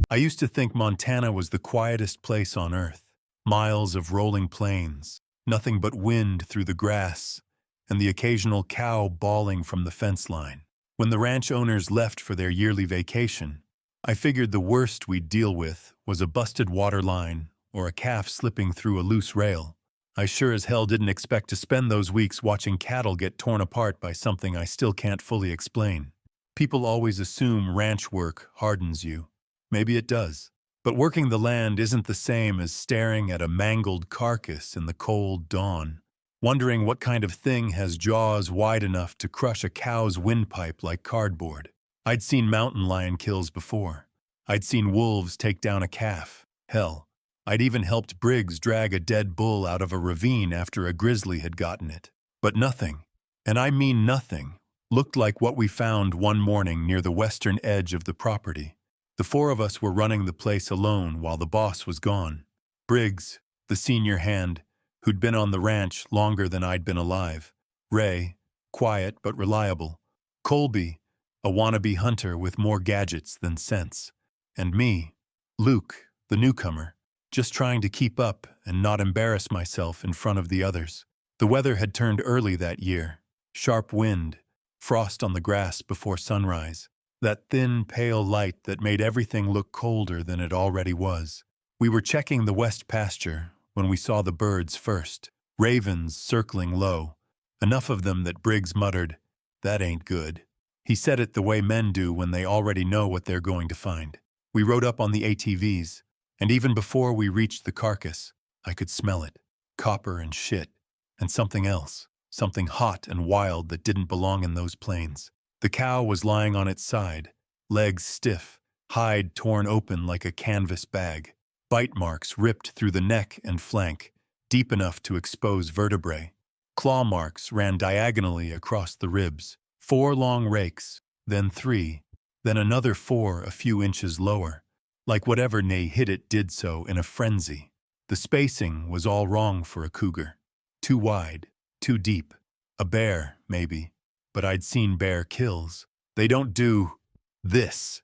I used to think Montana was the quietest place on earth. Miles of rolling plains, nothing but wind through the grass, and the occasional cow bawling from the fence line. When the ranch owners left for their yearly vacation, I figured the worst we'd deal with was a busted water line or a calf slipping through a loose rail. I sure as hell didn't expect to spend those weeks watching cattle get torn apart by something I still can't fully explain. People always assume ranch work hardens you. Maybe it does. But working the land isn't the same as staring at a mangled carcass in the cold dawn, wondering what kind of thing has jaws wide enough to crush a cow's windpipe like cardboard. I'd seen mountain lion kills before. I'd seen wolves take down a calf. Hell, I'd even helped Briggs drag a dead bull out of a ravine after a grizzly had gotten it. But nothing, and I mean nothing, looked like what we found one morning near the western edge of the property. The four of us were running the place alone while the boss was gone. Briggs, the senior hand, who'd been on the ranch longer than I'd been alive. Ray, quiet but reliable. Colby, a wannabe hunter with more gadgets than sense. And me, Luke, the newcomer, just trying to keep up and not embarrass myself in front of the others. The weather had turned early that year. Sharp wind, frost on the grass before sunrise. That thin, pale light that made everything look colder than it already was. We were checking the west pasture when we saw the birds first. Ravens circling low. Enough of them that Briggs muttered, "That ain't good." He said it the way men do when they already know what they're going to find. We rode up on the ATVs, and even before we reached the carcass, I could smell it. Copper and shit. And something else. Something hot and wild that didn't belong in those plains. The cow was lying on its side, legs stiff, hide torn open like a canvas bag, bite marks ripped through the neck and flank, deep enough to expose vertebrae. Claw marks ran diagonally across the ribs, 4 long rakes, then 3, then another 4 a few inches lower, like whatever Nay hit it did so in a frenzy. The spacing was all wrong for a cougar. Too wide, too deep. A bear, maybe. But I'd seen bear kills. They don't do this.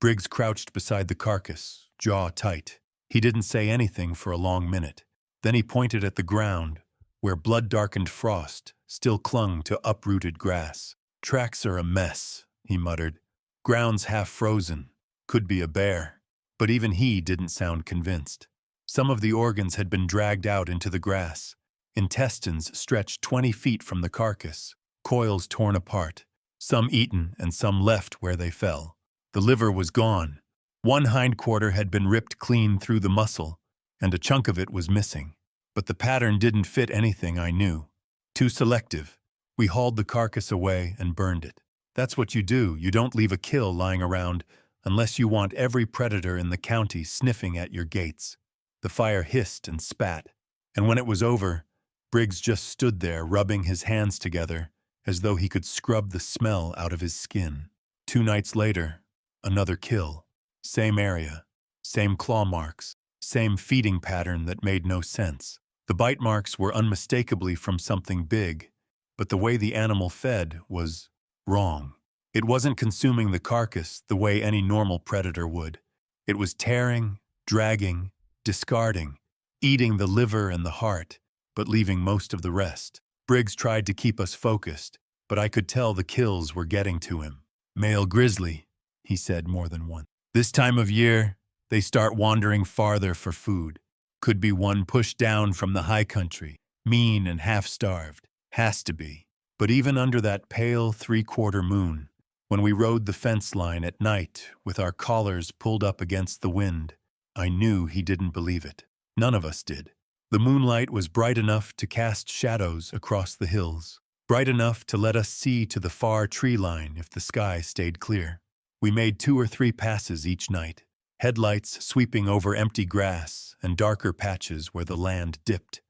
Briggs crouched beside the carcass, jaw tight. He didn't say anything for a long minute. Then he pointed at the ground, where blood-darkened frost still clung to uprooted grass. "Tracks are a mess," he muttered. "Ground's half frozen. Could be a bear." But even he didn't sound convinced. Some of the organs had been dragged out into the grass. Intestines stretched 20 feet from the carcass. Coils torn apart, some eaten and some left where they fell. The liver was gone. One hindquarter had been ripped clean through the muscle, and a chunk of it was missing. But the pattern didn't fit anything I knew. Too selective. We hauled the carcass away and burned it. That's what you do. You don't leave a kill lying around unless you want every predator in the county sniffing at your gates. The fire hissed and spat, and when it was over, Briggs just stood there rubbing his hands together as though he could scrub the smell out of his skin. 2 nights later, another kill. Same area, same claw marks, same feeding pattern that made no sense. The bite marks were unmistakably from something big, but the way the animal fed was wrong. It wasn't consuming the carcass the way any normal predator would. It was tearing, dragging, discarding, eating the liver and the heart, but leaving most of the rest. Briggs tried to keep us focused, but I could tell the kills were getting to him. "Male grizzly," he said more than once. "This time of year, they start wandering farther for food. Could be one pushed down from the high country, mean and half-starved. Has to be." But even under that pale 3/4 moon, when we rode the fence line at night with our collars pulled up against the wind, I knew he didn't believe it. None of us did. The moonlight was bright enough to cast shadows across the hills, bright enough to let us see to the far tree line if the sky stayed clear. We made 2 or 3 passes each night, headlights sweeping over empty grass and darker patches where the land dipped.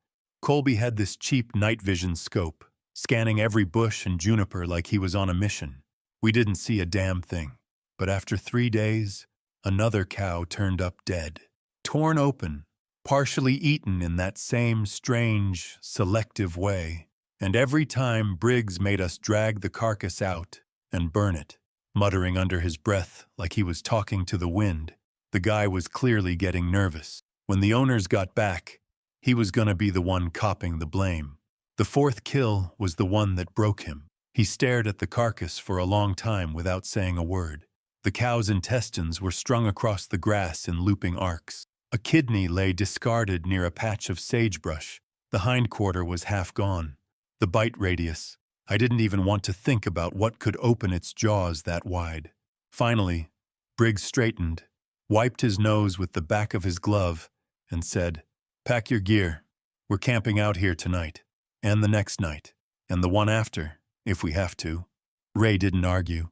Colby had this cheap night vision scope, scanning every bush and juniper like he was on a mission. We didn't see a damn thing. But after 3 days, another cow turned up dead, torn open, partially eaten in that same strange, selective way. And every time Briggs made us drag the carcass out and burn it, muttering under his breath like he was talking to the wind, The guy was clearly getting nervous. When the owners got back, he was gonna be the one copping the blame. The fourth kill was the one that broke him. He stared at the carcass for a long time without saying a word. The cow's intestines were strung across the grass in looping arcs. A kidney lay discarded near a patch of sagebrush. The hindquarter was half gone. The bite radius. I didn't even want to think about what could open its jaws that wide. Finally, Briggs straightened, wiped his nose with the back of his glove, and said, "Pack your gear. We're camping out here tonight, and the next night, and the one after, if we have to." Ray didn't argue.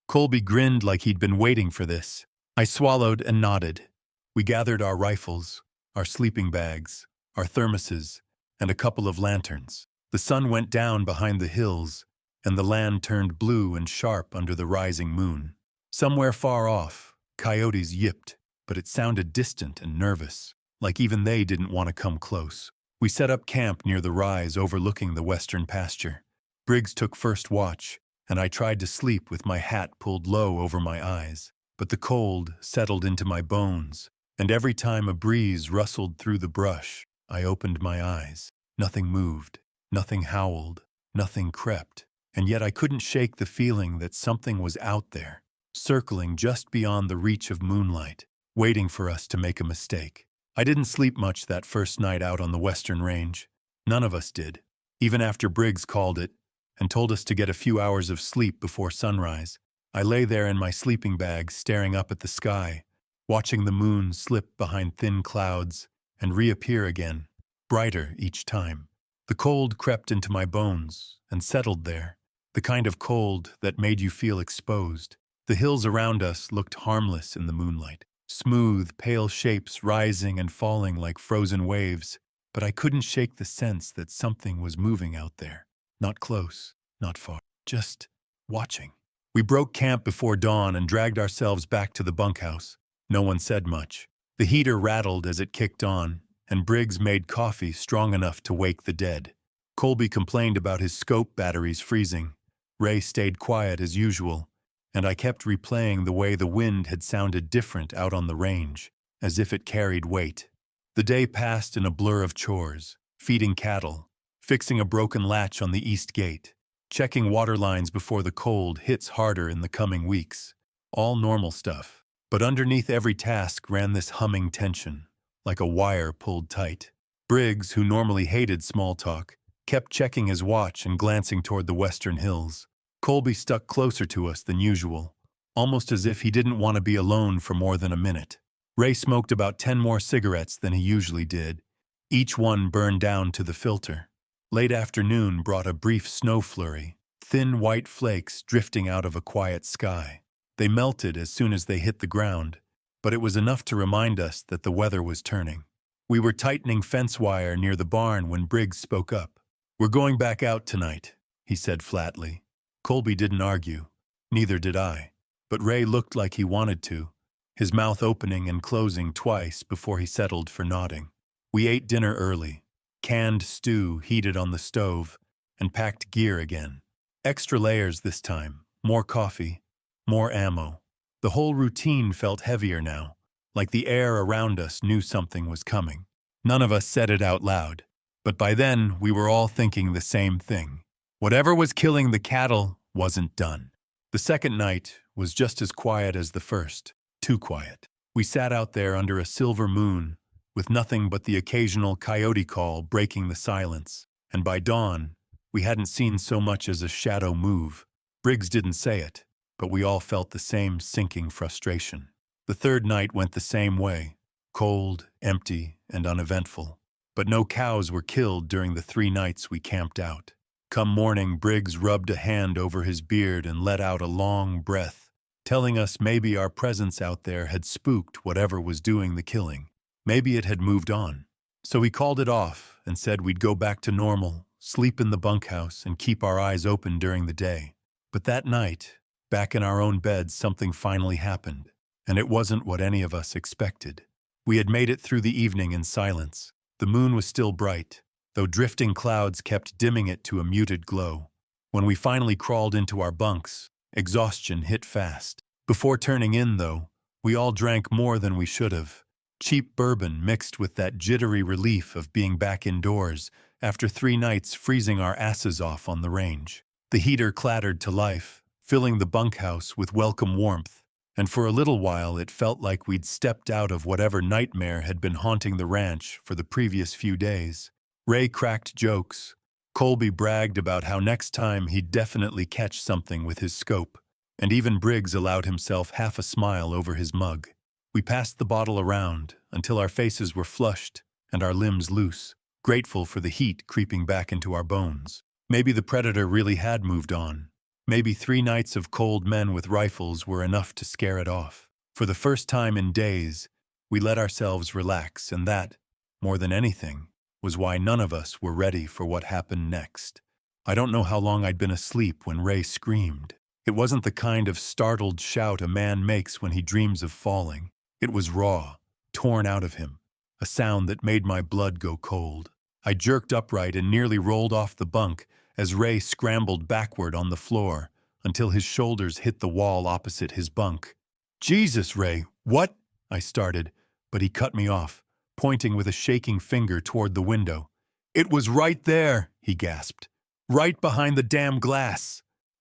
Colby grinned like he'd been waiting for this. I swallowed and nodded. We gathered our rifles, our sleeping bags, our thermoses, and a couple of lanterns. The sun went down behind the hills, and the land turned blue and sharp under the rising moon. Somewhere far off, coyotes yipped, but it sounded distant and nervous, like even they didn't want to come close. We set up camp near the rise overlooking the western pasture. Briggs took first watch, and I tried to sleep with my hat pulled low over my eyes. But the cold settled into my bones, and every time a breeze rustled through the brush, I opened my eyes. Nothing moved, nothing howled, nothing crept, and yet I couldn't shake the feeling that something was out there, circling just beyond the reach of moonlight, waiting for us to make a mistake. I didn't sleep much that first night out on the western range. None of us did, even after Briggs called it and told us to get a few hours of sleep before sunrise. I lay there in my sleeping bag staring up at the sky, watching the moon slip behind thin clouds and reappear again, brighter each time. The cold crept into my bones and settled there, the kind of cold that made you feel exposed. The hills around us looked harmless in the moonlight, smooth, pale shapes rising and falling like frozen waves, but I couldn't shake the sense that something was moving out there. Not close, not far, just watching. We broke camp before dawn and dragged ourselves back to the bunkhouse. No one said much. The heater rattled as it kicked on, and Briggs made coffee strong enough to wake the dead. Colby complained about his scope batteries freezing. Ray stayed quiet as usual, and I kept replaying the way the wind had sounded different out on the range, as if it carried weight. The day passed in a blur of chores, feeding cattle, fixing a broken latch on the east gate, checking water lines before the cold hits harder in the coming weeks. All normal stuff. But underneath every task ran this humming tension, like a wire pulled tight. Briggs, who normally hated small talk, kept checking his watch and glancing toward the western hills. Colby stuck closer to us than usual, almost as if he didn't want to be alone for more than a minute. Ray smoked about 10 more cigarettes than he usually did. Each one burned down to the filter. Late afternoon brought a brief snow flurry, thin white flakes drifting out of a quiet sky. They melted as soon as they hit the ground, but it was enough to remind us that the weather was turning. We were tightening fence wire near the barn when Briggs spoke up. "We're going back out tonight," he said flatly. Colby didn't argue. Neither did I. But Ray looked like he wanted to, his mouth opening and closing twice before he settled for nodding. We ate dinner early, canned stew heated on the stove, and packed gear again. Extra layers this time, more coffee, more ammo. The whole routine felt heavier now, like the air around us knew something was coming. None of us said it out loud, but by then we were all thinking the same thing. Whatever was killing the cattle wasn't done. The second night was just as quiet as the first, too quiet. We sat out there under a silver moon, with nothing but the occasional coyote call breaking the silence, and by dawn, we hadn't seen so much as a shadow move. Briggs didn't say it, but we all felt the same sinking frustration. The third night went the same way, cold, empty, and uneventful. But no cows were killed during the 3 nights we camped out. Come morning, Briggs rubbed a hand over his beard and let out a long breath, telling us maybe our presence out there had spooked whatever was doing the killing. Maybe it had moved on. So we called it off and said we'd go back to normal, sleep in the bunkhouse, and keep our eyes open during the day. But that night, back in our own beds, something finally happened, and it wasn't what any of us expected. We had made it through the evening in silence. The moon was still bright, though drifting clouds kept dimming it to a muted glow. When we finally crawled into our bunks, exhaustion hit fast. Before turning in, though, We all drank more than we should have. Cheap bourbon mixed with that jittery relief of being back indoors after 3 nights freezing our asses off on the range. The heater clattered to life, filling the bunkhouse with welcome warmth, and for a little while it felt like we'd stepped out of whatever nightmare had been haunting the ranch for the previous few days. Ray cracked jokes. Colby bragged about how next time he'd definitely catch something with his scope, and even Briggs allowed himself half a smile over his mug. We passed the bottle around until our faces were flushed and our limbs loose, grateful for the heat creeping back into our bones. Maybe the predator really had moved on. Maybe 3 nights of cold men with rifles were enough to scare it off. For the first time in days, we let ourselves relax, and that, more than anything, was why none of us were ready for what happened next. I don't know how long I'd been asleep when Ray screamed. It wasn't the kind of startled shout a man makes when he dreams of falling. It was raw, torn out of him, a sound that made my blood go cold. I jerked upright and nearly rolled off the bunk as Ray scrambled backward on the floor until his shoulders hit the wall opposite his bunk. "Jesus, Ray, what?" I started, but he cut me off, pointing with a shaking finger toward the window. "It was right there," he gasped. "Right behind the damn glass."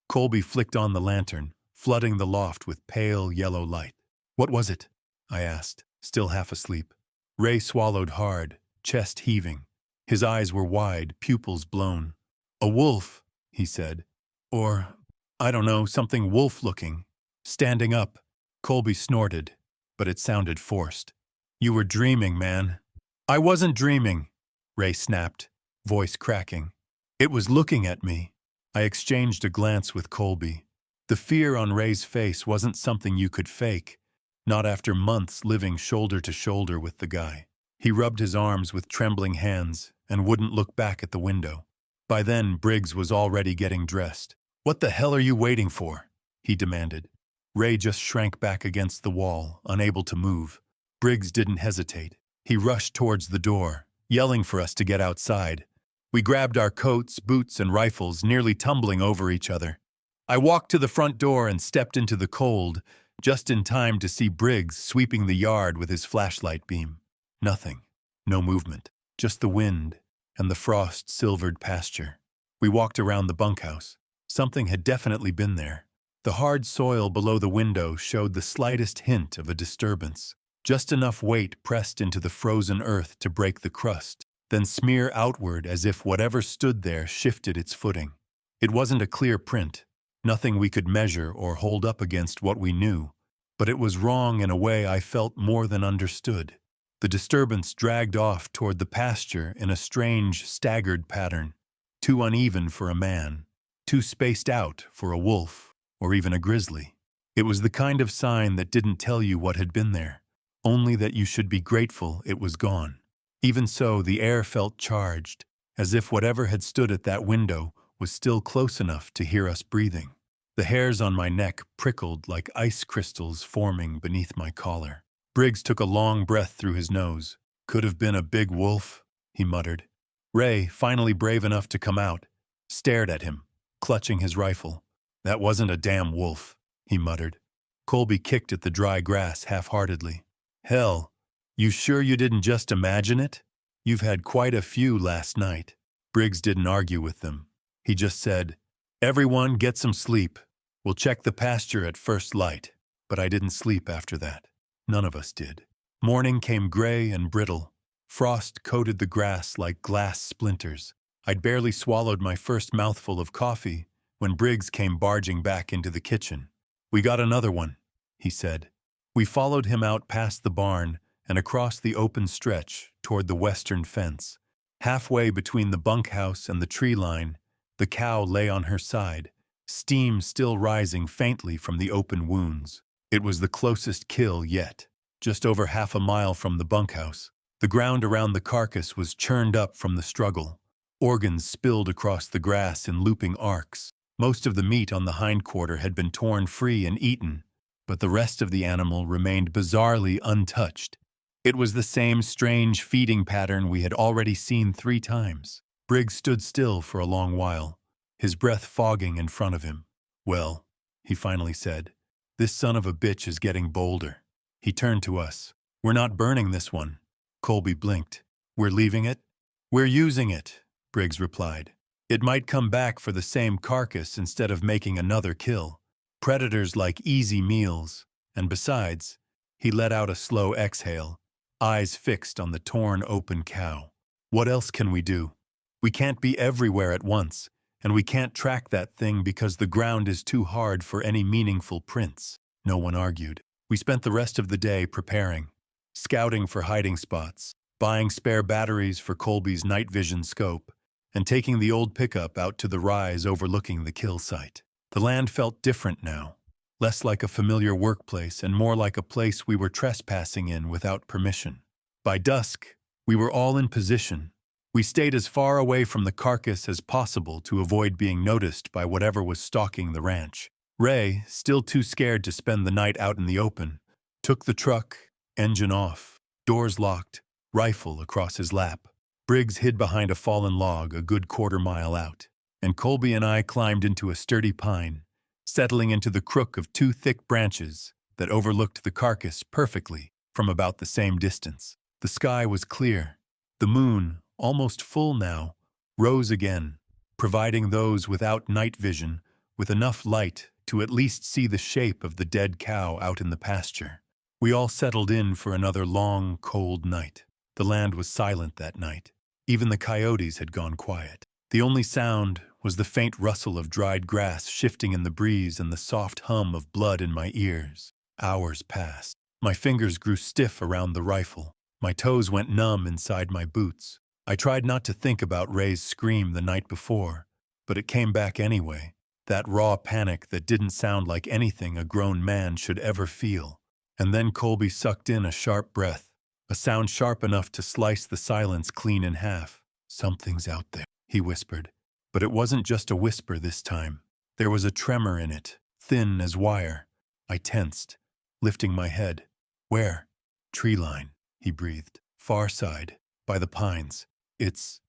Colby flicked on the lantern, flooding the loft with pale yellow light. "What was it?" I asked, still half asleep. Ray swallowed hard, chest heaving. His eyes were wide, pupils blown. "A wolf," he said. "Or, I don't know, something wolf-looking. Standing up." Colby snorted, but it sounded forced. "You were dreaming, man." "I wasn't dreaming," Ray snapped, voice cracking. "It was looking at me." I exchanged a glance with Colby. The fear on Ray's face wasn't something you could fake, not after months living shoulder to shoulder with the guy. He rubbed his arms with trembling hands and wouldn't look back at the window. By then, Briggs was already getting dressed. "What the hell are you waiting for?" he demanded. Ray just shrank back against the wall, unable to move. Briggs didn't hesitate. He rushed towards the door, yelling for us to get outside. We grabbed our coats, boots, and rifles, nearly tumbling over each other. I walked to the front door and stepped into the cold, just in time to see Briggs sweeping the yard with his flashlight beam. Nothing. No movement. Just the wind and the frost-silvered pasture. We walked around the bunkhouse. Something had definitely been there. The hard soil below the window showed the slightest hint of a disturbance. Just enough weight pressed into the frozen earth to break the crust, then smear outward as if whatever stood there shifted its footing. It wasn't a clear print, nothing we could measure or hold up against what we knew, but it was wrong in a way I felt more than understood. The disturbance dragged off toward the pasture in a strange, staggered pattern, too uneven for a man, too spaced out for a wolf or even a grizzly. It was the kind of sign that didn't tell you what had been there, only that you should be grateful it was gone. Even so, the air felt charged, as if whatever had stood at that window was still close enough to hear us breathing. The hairs on my neck prickled like ice crystals forming beneath my collar. Briggs took a long breath through his nose. "Could have been a big wolf," he muttered. Ray, finally brave enough to come out, stared at him, clutching his rifle. "That wasn't a damn wolf," he muttered. Colby kicked at the dry grass half-heartedly. "Hell, you sure you didn't just imagine it? You've had quite a few last night." Briggs didn't argue with them. He just said, "Everyone get some sleep. We'll check the pasture at first light." But I didn't sleep after that. None of us did. Morning came gray and brittle. Frost coated the grass like glass splinters. I'd barely swallowed my first mouthful of coffee when Briggs came barging back into the kitchen. "We got another one," he said. We followed him out past the barn and across the open stretch toward the western fence. Halfway between the bunkhouse and the tree line, the cow lay on her side, steam still rising faintly from the open wounds. It was the closest kill yet. Just over half a mile from the bunkhouse, the ground around the carcass was churned up from the struggle. Organs spilled across the grass in looping arcs. Most of the meat on the hindquarter had been torn free and eaten, but the rest of the animal remained bizarrely untouched. It was the same strange feeding pattern we had already seen 3 times. Briggs stood still for a long while, his breath fogging in front of him. "Well," he finally said, "this son of a bitch is getting bolder." He turned to us. "We're not burning this one." Colby blinked. "We're leaving it?" "We're using it," Briggs replied. "It might come back for the same carcass instead of making another kill. Predators like easy meals. And besides," he let out a slow exhale, eyes fixed on the torn open cow. "What else can we do? We can't be everywhere at once, and we can't track that thing because the ground is too hard for any meaningful prints." No one argued. We spent the rest of the day preparing, scouting for hiding spots, buying spare batteries for Colby's night vision scope, and taking the old pickup out to the rise overlooking the kill site. The land felt different now, less like a familiar workplace and more like a place we were trespassing in without permission. By dusk, we were all in position. We stayed as far away from the carcass as possible to avoid being noticed by whatever was stalking the ranch. Ray, still too scared to spend the night out in the open, took the truck, engine off, doors locked, rifle across his lap. Briggs hid behind a fallen log a good quarter-mile out, and Colby and I climbed into a sturdy pine, settling into the crook of two thick branches that overlooked the carcass perfectly from about the same distance. The sky was clear. The moon, almost full now, rose again, providing those without night vision with enough light to at least see the shape of the dead cow out in the pasture. We all settled in for another long, cold night. The land was silent that night. Even the coyotes had gone quiet. The only sound was the faint rustle of dried grass shifting in the breeze and the soft hum of blood in my ears. Hours passed. My fingers grew stiff around the rifle. My toes went numb inside my boots. I tried not to think about Ray's scream the night before, but it came back anyway. That raw panic that didn't sound like anything a grown man should ever feel. And then Colby sucked in a sharp breath, a sound sharp enough to slice the silence clean in half. "Something's out there," he whispered. But it wasn't just a whisper this time. There was a tremor in it, thin as wire. I tensed, lifting my head. "Where?" "Tree line," he breathed. "Far side, by the pines. It's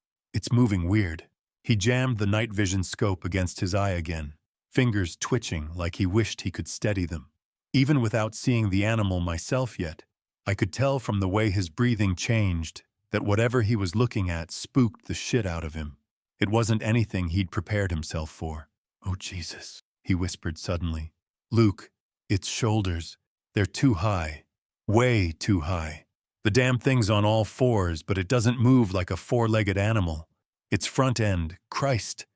moving weird." He jammed the night vision scope against his eye again, fingers twitching like he wished he could steady them. Even without seeing the animal myself yet, I could tell from the way his breathing changed that whatever he was looking at spooked the shit out of him. It wasn't anything he'd prepared himself for. "Oh, Jesus," he whispered suddenly. "Luke, its shoulders. They're too high. Way too high. The damn thing's on all fours, but it doesn't move like a four-legged animal. Its front end, Christ,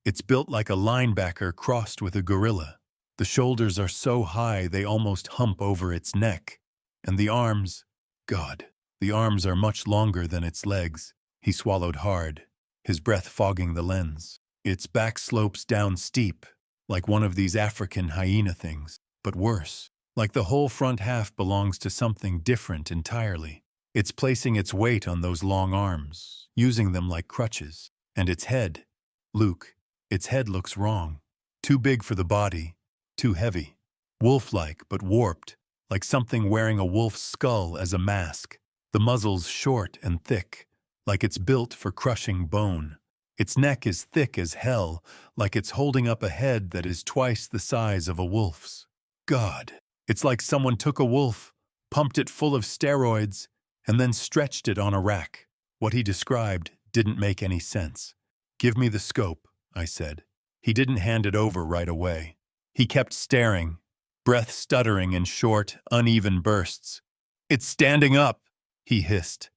it's built like a linebacker crossed with a gorilla. The shoulders are so high they almost hump over its neck. And the arms, God, the arms are much longer than its legs." He swallowed hard, his breath fogging the lens. "Its back slopes down steep, like one of these African hyena things, but worse. Like the whole front half belongs to something different entirely. It's placing its weight on those long arms, using them like crutches. And its head, Luke, its head looks wrong. Too big for the body, too heavy. Wolf-like but warped, like something wearing a wolf's skull as a mask. The muzzle's short and thick, like it's built for crushing bone. Its neck is thick as hell, like it's holding up a head that is twice the size of a wolf's. God, it's like someone took a wolf, pumped it full of steroids, and then stretched it on a rack." What he described didn't make any sense. "Give me the scope," I said. He didn't hand it over right away. He kept staring, breath stuttering in short, uneven bursts. "It's standing up," he hissed.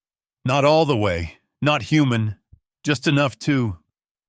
"Not all the way, not human, just enough to...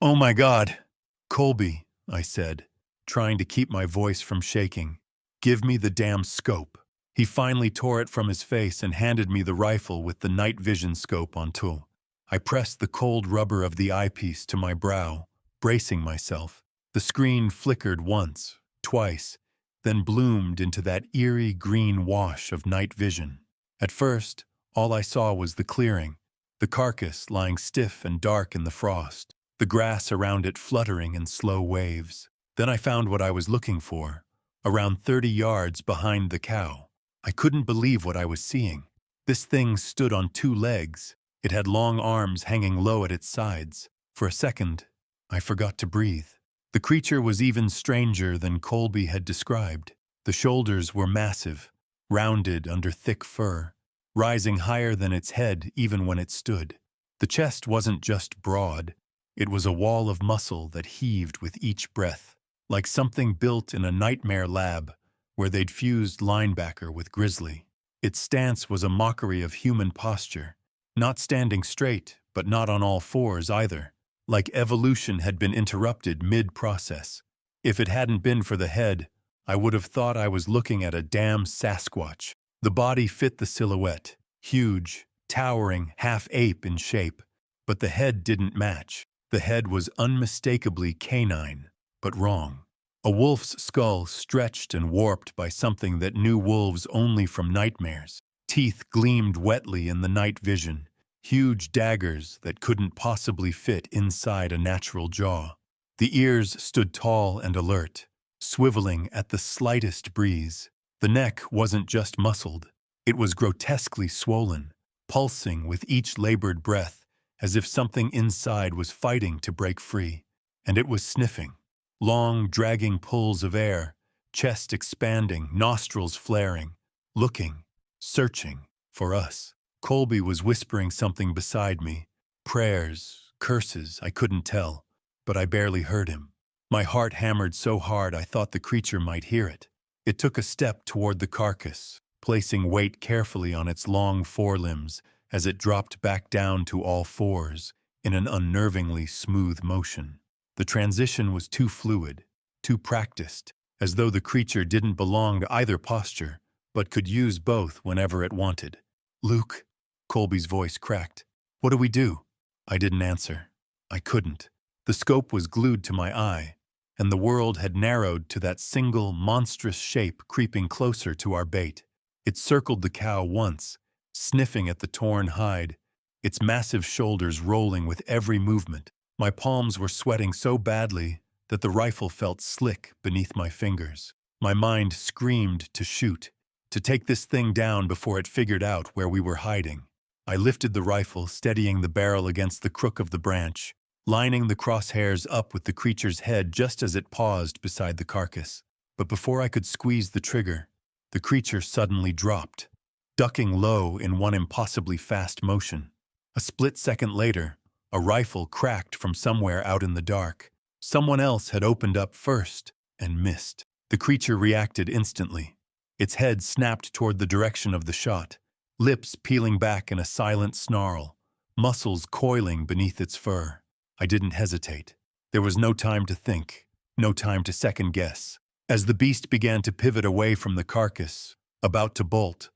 Oh my God." "Colby," I said, trying to keep my voice from shaking. "Give me the damn scope." He finally tore it from his face and handed me the rifle with the night vision scope onto. I pressed the cold rubber of the eyepiece to my brow, bracing myself. The screen flickered once, twice, then bloomed into that eerie green wash of night vision. At first, all I saw was the clearing, the carcass lying stiff and dark in the frost, the grass around it fluttering in slow waves. Then I found what I was looking for, around 30 yards behind the cow. I couldn't believe what I was seeing. This thing stood on two legs. It had long arms hanging low at its sides. For a second, I forgot to breathe. The creature was even stranger than Colby had described. The shoulders were massive, rounded under thick fur, rising higher than its head even when it stood. The chest wasn't just broad, it was a wall of muscle that heaved with each breath, like something built in a nightmare lab where they'd fused linebacker with grizzly. Its stance was a mockery of human posture, not standing straight, but not on all fours either, like evolution had been interrupted mid-process. If it hadn't been for the head, I would have thought I was looking at a damn Sasquatch. The body fit the silhouette, huge, towering, half-ape in shape, but the head didn't match. The head was unmistakably canine, but wrong. A wolf's skull stretched and warped by something that knew wolves only from nightmares. Teeth gleamed wetly in the night vision, huge daggers that couldn't possibly fit inside a natural jaw. The ears stood tall and alert, swiveling at the slightest breeze. The neck wasn't just muscled, it was grotesquely swollen, pulsing with each labored breath, as if something inside was fighting to break free. And it was sniffing. Long, dragging pulls of air, chest expanding, nostrils flaring, looking, searching for us. Colby was whispering something beside me. Prayers, curses, I couldn't tell, but I barely heard him. My heart hammered so hard I thought the creature might hear it. It took a step toward the carcass, placing weight carefully on its long forelimbs as it dropped back down to all fours in an unnervingly smooth motion. The transition was too fluid, too practiced, as though the creature didn't belong to either posture, but could use both whenever it wanted. "Luke," Colby's voice cracked. "What do we do?" I didn't answer. I couldn't. The scope was glued to my eye, and the world had narrowed to that single, monstrous shape creeping closer to our bait. It circled the cow once, sniffing at the torn hide, its massive shoulders rolling with every movement. My palms were sweating so badly that the rifle felt slick beneath my fingers. My mind screamed to shoot, to take this thing down before it figured out where we were hiding. I lifted the rifle, steadying the barrel against the crook of the branch, lining the crosshairs up with the creature's head just as it paused beside the carcass. But before I could squeeze the trigger, the creature suddenly dropped, ducking low in one impossibly fast motion. A split second later, a rifle cracked from somewhere out in the dark. Someone else had opened up first and missed. The creature reacted instantly. Its head snapped toward the direction of the shot, lips peeling back in a silent snarl, muscles coiling beneath its fur. I didn't hesitate. There was no time to think, no time to second guess. As the beast began to pivot away from the carcass, about to bolt,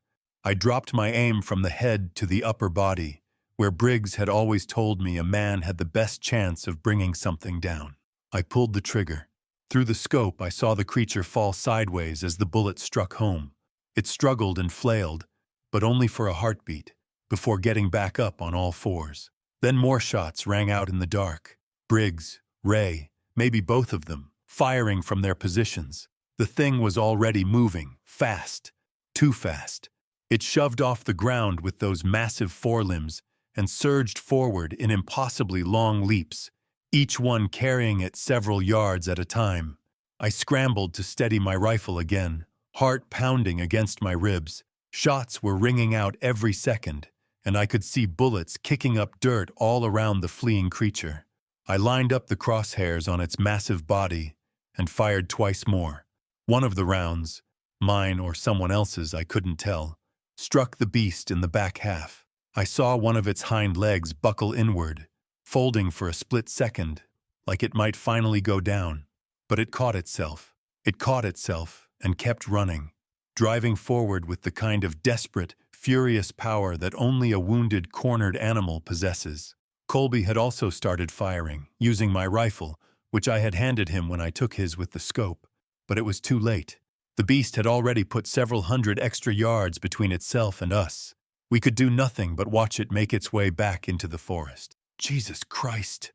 I dropped my aim from the head to the upper body, where Briggs had always told me a man had the best chance of bringing something down. I pulled the trigger. Through the scope, I saw the creature fall sideways as the bullet struck home. It struggled and flailed, but only for a heartbeat, before getting back up on all fours. Then more shots rang out in the dark. Briggs, Ray, maybe both of them, firing from their positions. The thing was already moving, fast, too fast. It shoved off the ground with those massive forelimbs and surged forward in impossibly long leaps, each one carrying it several yards at a time. I scrambled to steady my rifle again, heart pounding against my ribs. Shots were ringing out every second, and I could see bullets kicking up dirt all around the fleeing creature. I lined up the crosshairs on its massive body and fired twice more. One of the rounds, mine or someone else's I couldn't tell, struck the beast in the back half. I saw one of its hind legs buckle inward, folding for a split second, like it might finally go down. But it caught itself. It caught itself and kept running, driving forward with the kind of desperate, furious power that only a wounded, cornered animal possesses. Colby had also started firing, using my rifle, which I had handed him when I took his with the scope. But it was too late. The beast had already put several hundred extra yards between itself and us. We could do nothing but watch it make its way back into the forest. "Jesus Christ,"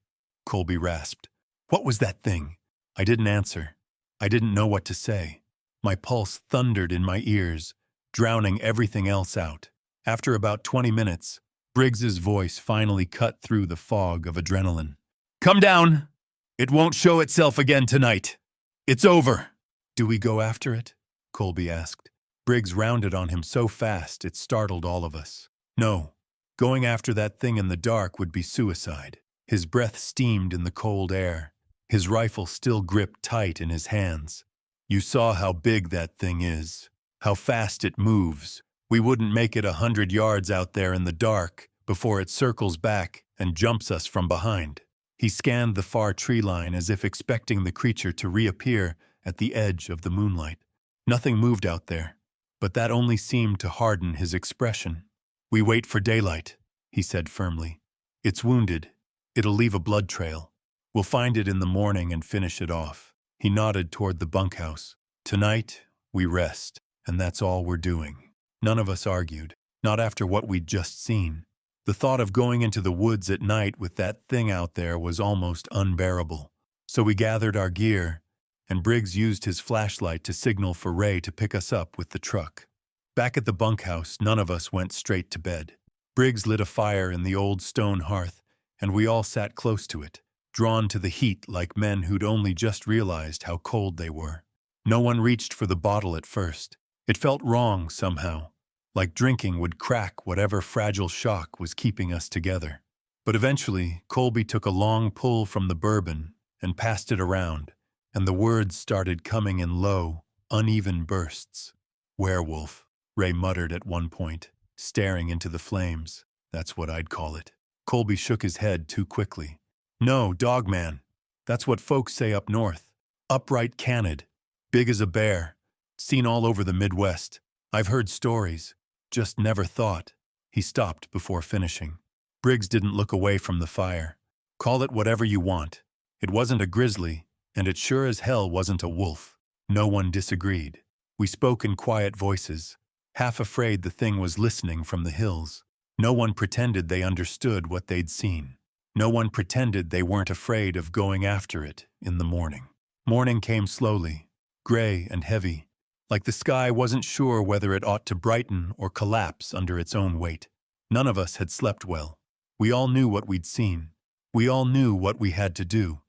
Colby rasped. "What was that thing?" I didn't answer. I didn't know what to say. My pulse thundered in my ears, drowning everything else out. After about 20 minutes, Briggs's voice finally cut through the fog of adrenaline. "Come down! It won't show itself again tonight. It's over." "Do we go after it?" Colby asked. Briggs rounded on him so fast it startled all of us. No, going after that thing in the dark would be suicide. His breath steamed in the cold air, his rifle still gripped tight in his hands. You saw how big that thing is, how fast it moves. We wouldn't make it 100 yards out there in the dark before it circles back and jumps us from behind. He scanned the far tree line as if expecting the creature to reappear at the edge of the moonlight. Nothing moved out there, but that only seemed to harden his expression. We wait for daylight, he said firmly. It's wounded. It'll leave a blood trail. We'll find it in the morning and finish it off. He nodded toward the bunkhouse. Tonight, we rest, and that's all we're doing. None of us argued, not after what we'd just seen. The thought of going into the woods at night with that thing out there was almost unbearable. So we gathered our gear, and Briggs used his flashlight to signal for Ray to pick us up with the truck. Back at the bunkhouse, none of us went straight to bed. Briggs lit a fire in the old stone hearth, and we all sat close to it, drawn to the heat like men who'd only just realized how cold they were. No one reached for the bottle at first. It felt wrong somehow, like drinking would crack whatever fragile shock was keeping us together. But eventually, Colby took a long pull from the bourbon and passed it around, and the words started coming in low, uneven bursts. Werewolf, Ray muttered at one point, staring into the flames. That's what I'd call it. Colby shook his head too quickly. No, Dogman. That's what folks say up north. Upright canid, big as a bear, seen all over the Midwest. I've heard stories, just never thought. He stopped before finishing. Briggs didn't look away from the fire. Call it whatever you want. It wasn't a grizzly, and it sure as hell wasn't a wolf. No one disagreed. We spoke in quiet voices, half afraid the thing was listening from the hills. No one pretended they understood what they'd seen. No one pretended they weren't afraid of going after it in the morning. Morning came slowly, gray and heavy, like the sky wasn't sure whether it ought to brighten or collapse under its own weight. None of us had slept well. We all knew what we'd seen. We all knew what we had to do.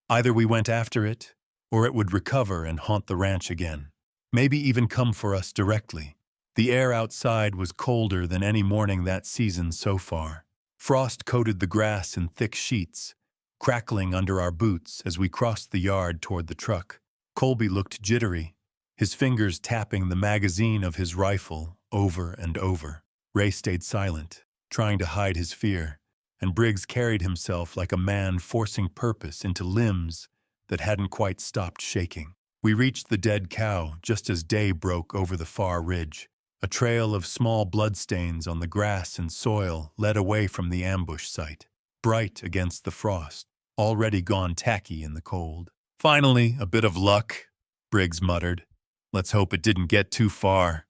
Either we went after it, or it would recover and haunt the ranch again. Maybe even come for us directly. The air outside was colder than any morning that season so far. Frost coated the grass in thick sheets, crackling under our boots as we crossed the yard toward the truck. Colby looked jittery, his fingers tapping the magazine of his rifle over and over. Ray stayed silent, trying to hide his fear, and Briggs carried himself like a man forcing purpose into limbs that hadn't quite stopped shaking. We reached the dead cow just as day broke over the far ridge. A trail of small bloodstains on the grass and soil led away from the ambush site, bright against the frost, already gone tacky in the cold. Finally, a bit of luck, Briggs muttered. Let's hope it didn't get too far.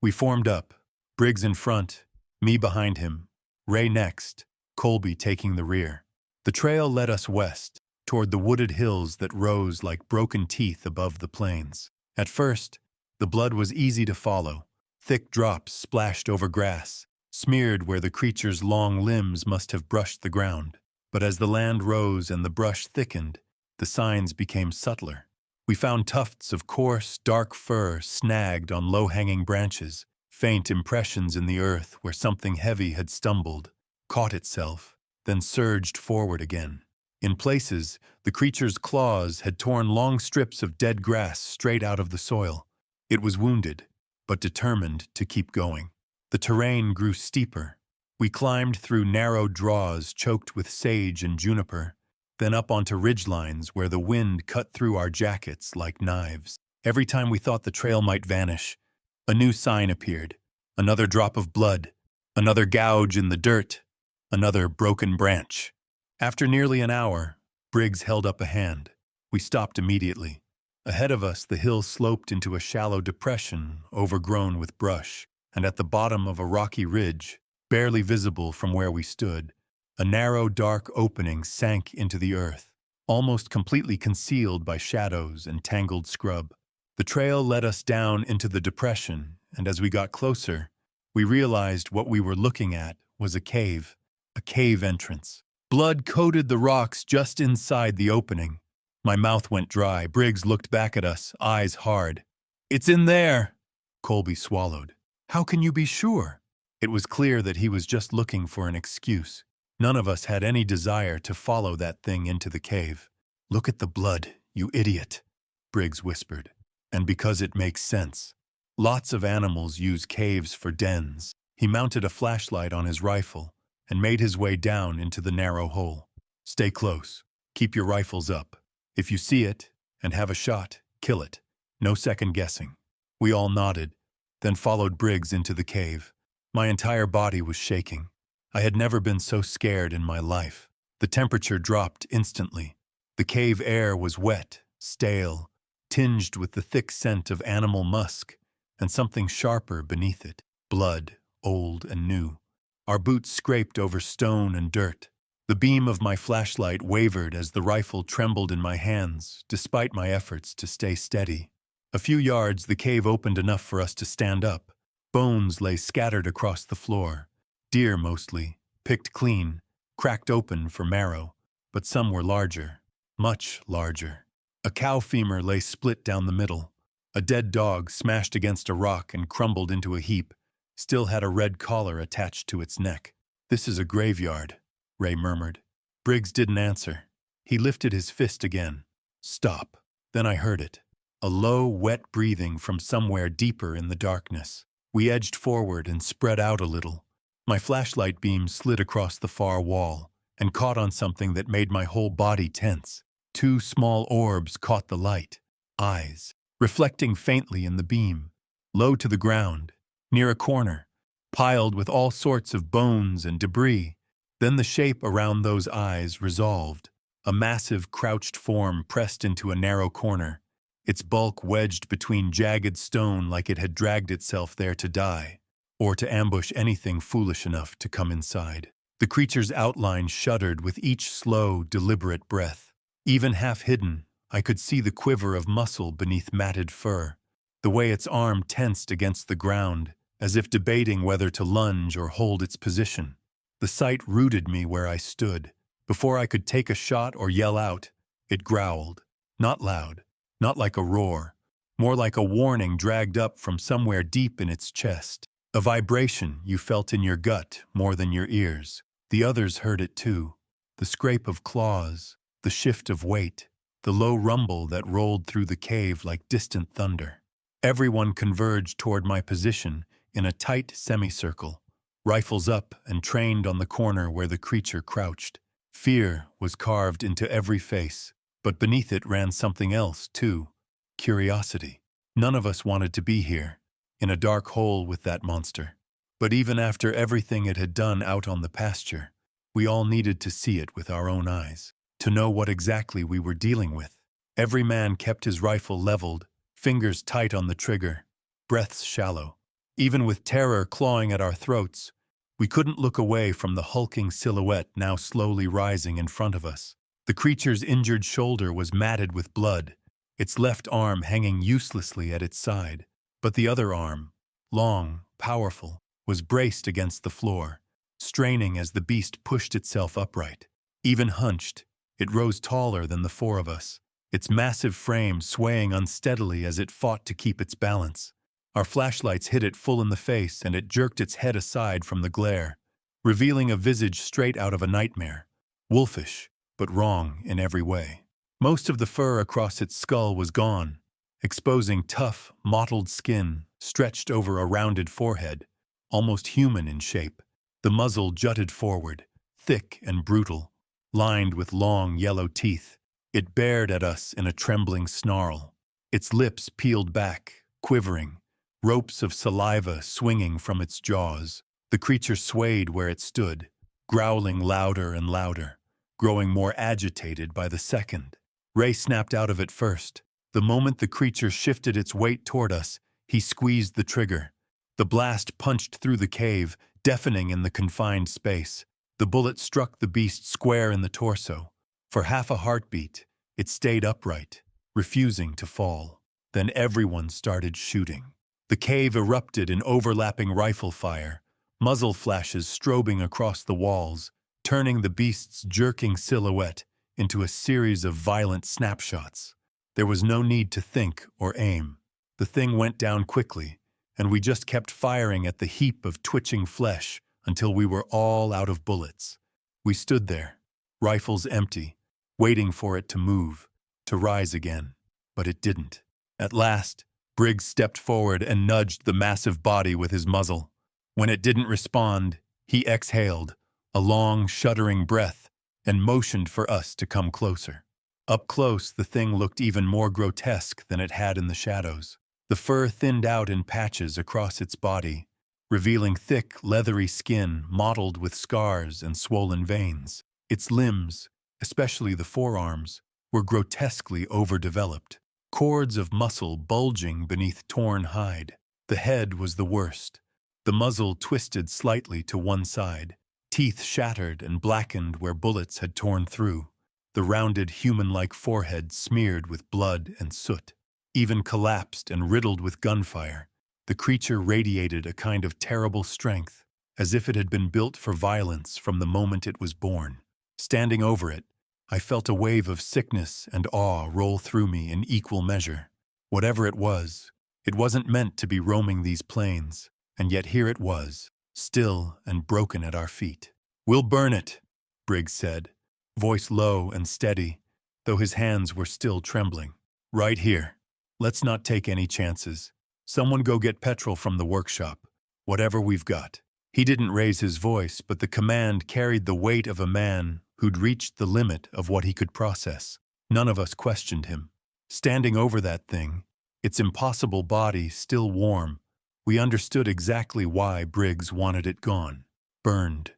We formed up, Briggs in front, me behind him, Ray next, Colby taking the rear. The trail led us west, toward the wooded hills that rose like broken teeth above the plains. At first, the blood was easy to follow. Thick drops splashed over grass, smeared where the creature's long limbs must have brushed the ground. But as the land rose and the brush thickened, the signs became subtler. We found tufts of coarse, dark fur snagged on low-hanging branches, faint impressions in the earth where something heavy had stumbled, caught itself, then surged forward again. In places, the creature's claws had torn long strips of dead grass straight out of the soil. It was wounded, but determined to keep going. The terrain grew steeper. We climbed through narrow draws choked with sage and juniper, then up onto ridgelines where the wind cut through our jackets like knives. Every time we thought the trail might vanish, a new sign appeared. Another drop of blood, another gouge in the dirt, another broken branch. After nearly an hour, Briggs held up a hand. We stopped immediately. Ahead of us, the hill sloped into a shallow depression overgrown with brush, and at the bottom of a rocky ridge, barely visible from where we stood, a narrow, dark opening sank into the earth, almost completely concealed by shadows and tangled scrub. The trail led us down into the depression, and as we got closer, we realized what we were looking at was a cave entrance. Blood coated the rocks just inside the opening. My mouth went dry. Briggs looked back at us, eyes hard. "It's in there," Colby swallowed. How can you be sure? It was clear that he was just looking for an excuse. None of us had any desire to follow that thing into the cave. Look at the blood, you idiot, Briggs whispered. And because it makes sense. Lots of animals use caves for dens. He mounted a flashlight on his rifle and made his way down into the narrow hole. Stay close. Keep your rifles up. If you see it and have a shot, kill it. No second guessing. We all nodded, then followed Briggs into the cave. My entire body was shaking. I had never been so scared in my life. The temperature dropped instantly. The cave air was wet, stale, tinged with the thick scent of animal musk, and something sharper beneath it. Blood, old and new. Our boots scraped over stone and dirt. The beam of my flashlight wavered as the rifle trembled in my hands, despite my efforts to stay steady. A few yards, the cave opened enough for us to stand up. Bones lay scattered across the floor. Deer mostly, picked clean, cracked open for marrow, but some were larger, much larger. A cow femur lay split down the middle. A dead dog, smashed against a rock and crumbled into a heap, still had a red collar attached to its neck. This is a graveyard, Ray murmured. Briggs didn't answer. He lifted his fist again. Stop. Then I heard it. A low, wet breathing from somewhere deeper in the darkness. We edged forward and spread out a little. My flashlight beam slid across the far wall and caught on something that made my whole body tense. Two small orbs caught the light. Eyes, reflecting faintly in the beam. Low to the ground, near a corner, piled with all sorts of bones and debris. Then the shape around those eyes resolved. A massive, crouched form pressed into a narrow corner, its bulk wedged between jagged stone like it had dragged itself there to die, or to ambush anything foolish enough to come inside. The creature's outline shuddered with each slow, deliberate breath. Even half hidden, I could see the quiver of muscle beneath matted fur, the way its arm tensed against the ground, as if debating whether to lunge or hold its position. The sight rooted me where I stood. Before I could take a shot or yell out, it growled. Not loud, not like a roar, more like a warning dragged up from somewhere deep in its chest. A vibration you felt in your gut more than your ears. The others heard it too. The scrape of claws, the shift of weight, the low rumble that rolled through the cave like distant thunder. Everyone converged toward my position in a tight semicircle, rifles up and trained on the corner where the creature crouched. Fear was carved into every face, but beneath it ran something else, too. Curiosity. None of us wanted to be here, in a dark hole with that monster. But even after everything it had done out on the pasture, we all needed to see it with our own eyes, to know what exactly we were dealing with. Every man kept his rifle leveled, fingers tight on the trigger, breaths shallow. Even with terror clawing at our throats, we couldn't look away from the hulking silhouette now slowly rising in front of us. The creature's injured shoulder was matted with blood, its left arm hanging uselessly at its side, but the other arm, long, powerful, was braced against the floor, straining as the beast pushed itself upright. Even hunched, it rose taller than the four of us, its massive frame swaying unsteadily as it fought to keep its balance. Our flashlights hit it full in the face and it jerked its head aside from the glare, revealing a visage straight out of a nightmare, wolfish, but wrong in every way. Most of the fur across its skull was gone, exposing tough, mottled skin stretched over a rounded forehead, almost human in shape. The muzzle jutted forward, thick and brutal, lined with long yellow teeth. It bared at us in a trembling snarl. Its lips peeled back, quivering, ropes of saliva swinging from its jaws. The creature swayed where it stood, growling louder and louder, growing more agitated by the second. Ray snapped out of it first. The moment the creature shifted its weight toward us, he squeezed the trigger. The blast punched through the cave, deafening in the confined space. The bullet struck the beast square in the torso. For half a heartbeat, it stayed upright, refusing to fall. Then everyone started shooting. The cave erupted in overlapping rifle fire, muzzle flashes strobing across the walls, turning the beast's jerking silhouette into a series of violent snapshots. There was no need to think or aim. The thing went down quickly, and we just kept firing at the heap of twitching flesh until we were all out of bullets. We stood there, rifles empty, waiting for it to move, to rise again. But it didn't. At last, Briggs stepped forward and nudged the massive body with his muzzle. When it didn't respond, he exhaled, a long, shuddering breath, and motioned for us to come closer. Up close, the thing looked even more grotesque than it had in the shadows. The fur thinned out in patches across its body, revealing thick, leathery skin mottled with scars and swollen veins. Its limbs, especially the forearms, were grotesquely overdeveloped, cords of muscle bulging beneath torn hide. The head was the worst, the muzzle twisted slightly to one side, teeth shattered and blackened where bullets had torn through, the rounded human-like forehead smeared with blood and soot. Even collapsed and riddled with gunfire, the creature radiated a kind of terrible strength, as if it had been built for violence from the moment it was born. Standing over it, I felt a wave of sickness and awe roll through me in equal measure. Whatever it wasn't meant to be roaming these plains, and yet here it was, still and broken at our feet. "We'll burn it," Briggs said, voice low and steady, though his hands were still trembling. "Right here. Let's not take any chances. Someone go get petrol from the workshop, whatever we've got." He didn't raise his voice, but the command carried the weight of a man who'd reached the limit of what he could process. None of us questioned him. Standing over that thing, its impossible body still warm, we understood exactly why Briggs wanted it gone. Burned,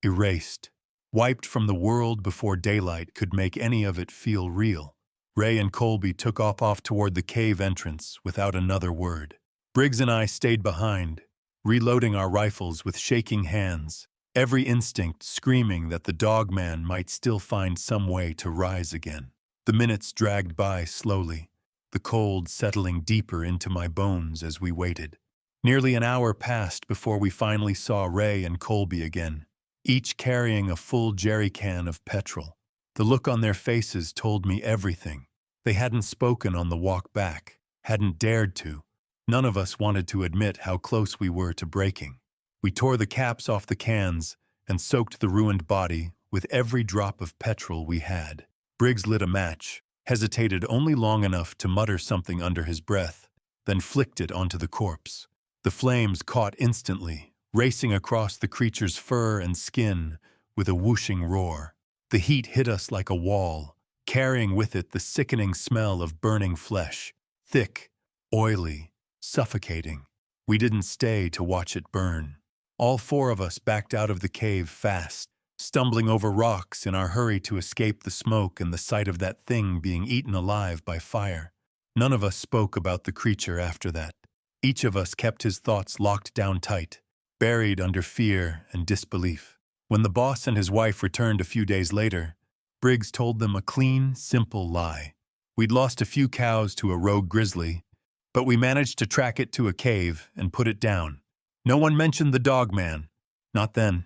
erased, wiped from the world before daylight could make any of it feel real. Ray and Colby took off toward the cave entrance without another word. Briggs and I stayed behind, reloading our rifles with shaking hands, every instinct screaming that the Dogman might still find some way to rise again. The minutes dragged by slowly, the cold settling deeper into my bones as we waited. Nearly an hour passed before we finally saw Ray and Colby again, each carrying a full jerry can of petrol. The look on their faces told me everything. They hadn't spoken on the walk back, hadn't dared to. None of us wanted to admit how close we were to breaking. We tore the caps off the cans and soaked the ruined body with every drop of petrol we had. Briggs lit a match, hesitated only long enough to mutter something under his breath, then flicked it onto the corpse. The flames caught instantly, racing across the creature's fur and skin with a whooshing roar. The heat hit us like a wall, carrying with it the sickening smell of burning flesh, thick, oily, suffocating. We didn't stay to watch it burn. All four of us backed out of the cave fast, stumbling over rocks in our hurry to escape the smoke and the sight of that thing being eaten alive by fire. None of us spoke about the creature after that. Each of us kept his thoughts locked down tight, buried under fear and disbelief. When the boss and his wife returned a few days later, Briggs told them a clean, simple lie. We'd lost a few cows to a rogue grizzly, but we managed to track it to a cave and put it down. No one mentioned the Dogman. Not then.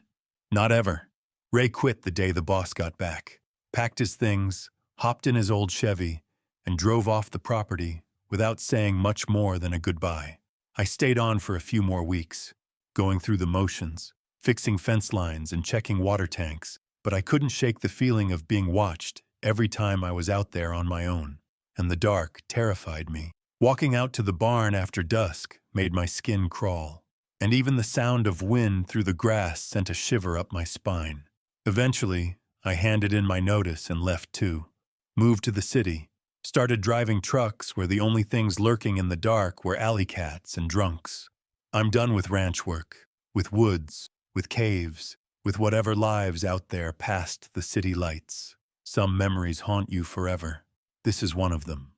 Not ever. Ray quit the day the boss got back, packed his things, hopped in his old Chevy, and drove off the property without saying much more than a goodbye. I stayed on for a few more weeks, going through the motions, fixing fence lines and checking water tanks, but I couldn't shake the feeling of being watched every time I was out there on my own, and the dark terrified me. Walking out to the barn after dusk made my skin crawl, and even the sound of wind through the grass sent a shiver up my spine. Eventually, I handed in my notice and left too. Moved to the city, started driving trucks where the only things lurking in the dark were alley cats and drunks. I'm done with ranch work, with woods, with caves, with whatever lives out there past the city lights. Some memories haunt you forever. This is one of them.